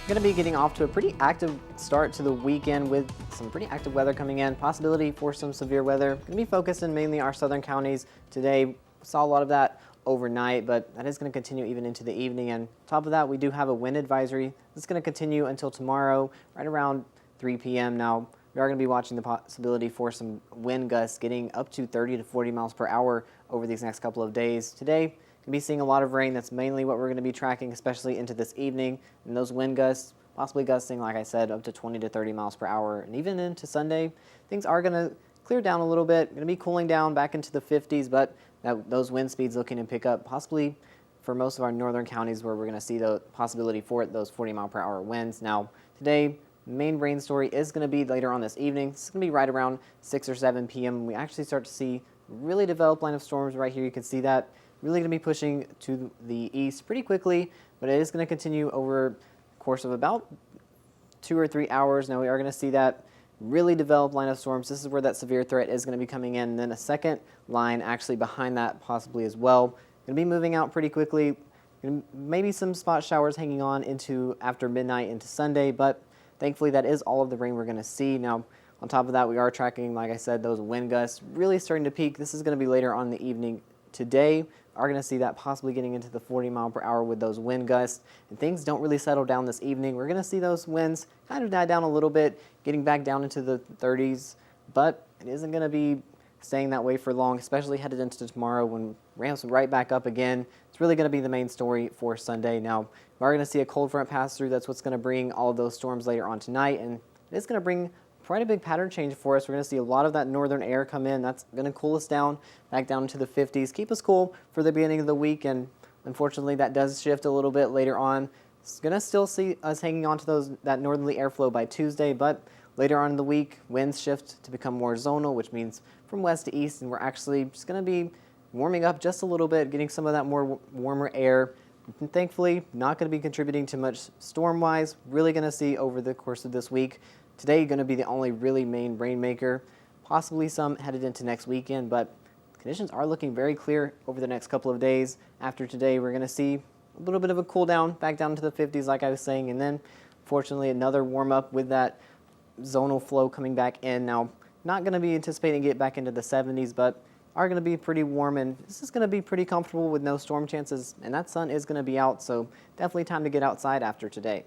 Going to be getting off to a pretty active start to the weekend with some pretty active weather coming in. Possibility for some severe weather. Going to be focused in mainly our southern counties today. Saw a lot of that overnight, but that is going to continue even into the evening. And on top of that, we do have a wind advisory that's going to continue until tomorrow, right around 3 p.m. Now, we are going to be watching the possibility for some wind gusts getting up to 30 to 40 miles per hour over these next couple of days. Today, going to be seeing a lot of rain. That's mainly what we're going to be tracking, especially into this evening. And those wind gusts, possibly gusting, like I said, up to 20 to 30 miles per hour. And even into Sunday, things are going to clear down a little bit. Going to be cooling down back into the 50s, but those wind speeds looking to pick up possibly for most of our northern counties where we're going to see the possibility for it, those 40 mile per hour winds. Now, today, the main rain story is going to be later on this evening. It's going to be right around 6 or 7 p.m. We actually start to see really developed line of storms right here. You can see that really going to be pushing to the east pretty quickly, but it is going to continue over the course of about 2 or 3 hours. Now we are going to see that really developed line of storms. This is where that severe threat is going to be coming in, and then a second line actually behind that possibly as well. Going to be moving out pretty quickly. Maybe some spot showers hanging on into after midnight into Sunday, but thankfully that is all of the rain we're going to see. Now, on top of that, we are tracking, like I said, those wind gusts really starting to peak. This is going to be later on in the evening today. Are going to see that possibly getting into the 40 mile per hour with those wind gusts, and things don't really settle down this evening. We're going to see those winds kind of die down a little bit, getting back down into the 30s, but it isn't going to be staying that way for long, especially headed into tomorrow when ramps right back up again. It's really going to be the main story for Sunday. Now, we're going to see a cold front pass through. That's what's going to bring all of those storms later on tonight, and it is going to bring quite a big pattern change for us. We're going to see a lot of that northern air come in. That's going to cool us down back down into the 50s, keep us cool for the beginning of the week, and unfortunately that does shift a little bit later on. It's going to still see us hanging on to that northerly airflow by Tuesday, but later on in the week, winds shift to become more zonal, which means from west to east, and we're actually just going to be warming up just a little bit, getting some of that more warmer air. And thankfully, not going to be contributing to much storm-wise. Really going to see over the course of this week. Today going to be the only really main rainmaker, possibly some headed into next weekend, but conditions are looking very clear over the next couple of days. After today, we're going to see a little bit of a cool down, back down to the 50s like I was saying, and then fortunately another warm up with that zonal flow coming back in. Now, not going to be anticipating get back into the 70s, but are going to be pretty warm, and this is going to be pretty comfortable with no storm chances, and that sun is going to be out, so definitely time to get outside after today.